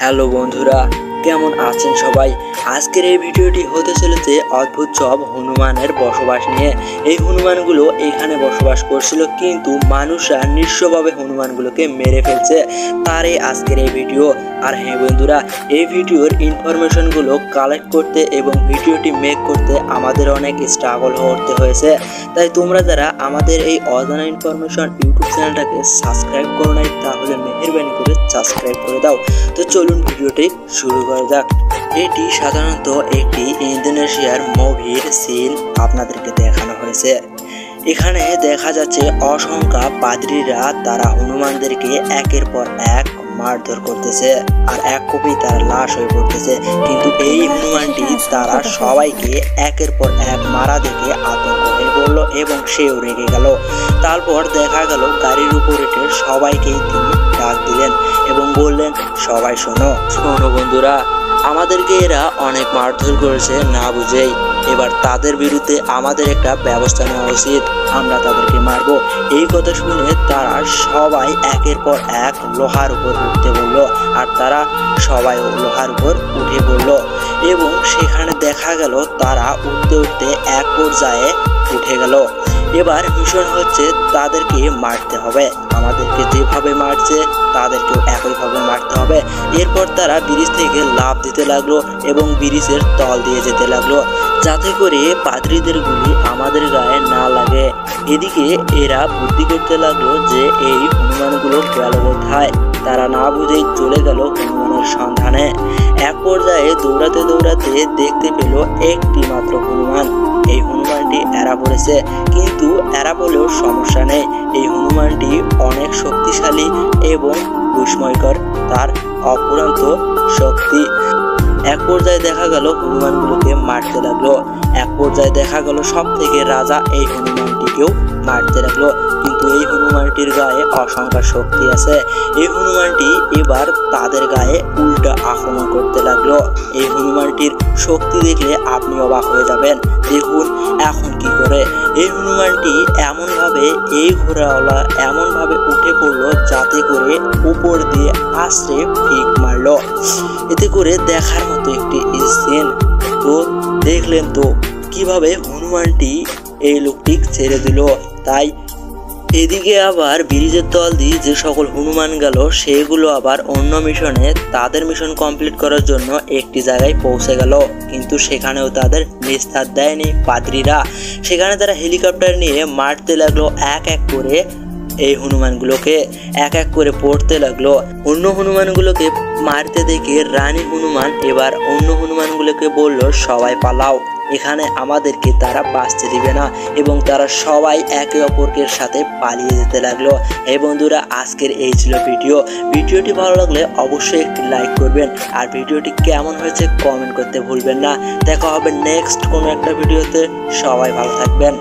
Hello বন্ধুরা, কেমন আছেন সবাই? আজকের এই ভিডিওটি হতে চলেছে অদ্ভুত সব হনুমানের বসবাস নিয়ে। এই হনুমানগুলো এখানে বসবাস করছিল, কিন্তু মানুষরা নিঃস্বভাবে হনুমানগুলোকে মেরে ফেলছে। তারই আজকের এই ভিডিও। আর হ্যাঁ বন্ধুরা, এই ভিডিওর ইনফরমেশনগুলো কালেক্ট করতে এবং ভিডিওটি মেক করতে আমাদের অনেক স্ট্রাগল করতে হয়েছে। তাই তোমরা যারা আমাদের এই অজানা ইনফরমেশন ইউটিউব চ্যানেলটাকে সাবস্ক্রাইব করো নাই, তাহলে মেহেরবানি করে সাবস্ক্রাইব করে দাও। তো চলুন ভিডিওটি শুরু করা যাক। এটি সাধারণত একটি ইন্দোনেশিয়ার মুভির সিন আপনাদেরকে দেখানো হয়েছে। এখানে দেখা যাচ্ছে অসংখ্য পাদ্রীরা তারা হনুমানদেরকে একের পর এক মারধর করতেছে, আর এক কপি তার লাশ হয়ে পড়তেছে। কিন্তু এই হনুমানটি তারা সবাইকে একের পর এক মারা দেখে আতঙ্ক হয়ে পড়ল এবং সেও রেগে গেল। তারপর দেখা গেল গাড়ির উপর উঠে সবাইকেই তিনি ডাক দিলেন এবং বললেন, সবাই শোনো বন্ধুরা, আমাদেরকে এরা অনেক মারধর করেছে না বুঝেই। এবার তাদের বিরুদ্ধে আমাদের একটা ব্যবস্থা নেওয়া উচিত, আমরা তাদেরকে মারব। এই কথা শুনে তারা সবাই একের পর এক লোহার উপর উঠতে বলল, আর তারা সবাই লোহার উপর উঠে পড়ল এবং সেখানে দেখা গেল তারা উঠতে উঠতে এক পর্যায়ে উঠে গেল। এবার মিশন হচ্ছে তাদেরকে মারতে হবে, আমাদেরকে যেভাবে মারছে তাদেরকেও একইভাবে মারতে হবে। এরপর তারা ব্রিজ থেকে লাফ দিতে লাগলো এবং ব্রিজের তল দিয়ে যেতে লাগলো, যাতে করে পাদ্রীদের গুলি আমাদের গায়ে না লাগে। এদিকে এরা বুদ্ধি করতে লাগলো যে এই হনুমানগুলো গেল কোথায়। তারা না বুঝেই চলে গেল হনুমানের সন্ধানে। এক পর্যায়ে দৌড়াতে দৌড়াতে দেখতে পেল একটি মাত্র হনুমান। এই হনুমানটি এরা পড়েছে, কিন্তু এরা বলেও সমস্যা নেই। এই হনুমানটি অনেক শক্তিশালী এবং বিস্ময়কর, তার অফুরন্ত শক্তি। এক পর্যায়ে দেখা গেল হনুমানগুলোকে মারতে লাগলো। এক পর্যায়ে দেখা গেল সব থেকে রাজা এই হনুমানটিকেও মারতে লাগলো, কিন্তু এই হনুমানটির গায়ে অসংখ্য শক্তি আছে। এই হনুমানটি এবার তাদের গায়ে উল্টা আক্রমণ করতে লাগলো। এই হনুমানটির শক্তি দেখলে আপনি অবাক হয়ে যাবেন। দেখুন এখন কি করে। এই হনুমানটি এমনভাবে এই ঘোড়াওয়ালা এমনভাবে উঠে পড়লো যাতে করে উপর দিয়ে আশ্রে ফিক মারলো। এতে করে দেখার মতো একটি সিন। তো দেখলেন তো কিভাবে হনুমানটি এই লোকটি ছেড়ে দিল। তাই এদিকে আবার ব্রিজের তল দিয়ে যে সকল হনুমান গেল সেগুলো আবার অন্য মিশনে তাদের মিশন কমপ্লিট করার জন্য একটি জায়গায় পৌঁছে গেল, কিন্তু সেখানেও তাদের নিস্তার দেয়নি পাদ্রীরা। সেখানে তারা হেলিকপ্টার নিয়ে মারতে লাগলো এক এক করে এই হনুমানগুলোকে, এক এক করে পড়তে লাগলো। অন্য হনুমানগুলোকে মারতে দেখে রানী হনুমান এবার অন্য হনুমানগুলোকে বলল, সবাই পালাও, এখানে আমাদেরকে তারা বাঁচতে দিবে না। এবং তারা সবাই একে অপরের সাথে পালিয়ে যেতে লাগলো। এই বন্ধুরা, আজকের এই ছিল ভিডিওটি ভালো লাগলে অবশ্যই একটি লাইক করবেন, আর ভিডিওটি কেমন হয়েছে কমেন্ট করতে ভুলবেন না। দেখা হবে নেক্সট কোনো একটা ভিডিওতে। সবাই ভালো থাকবেন।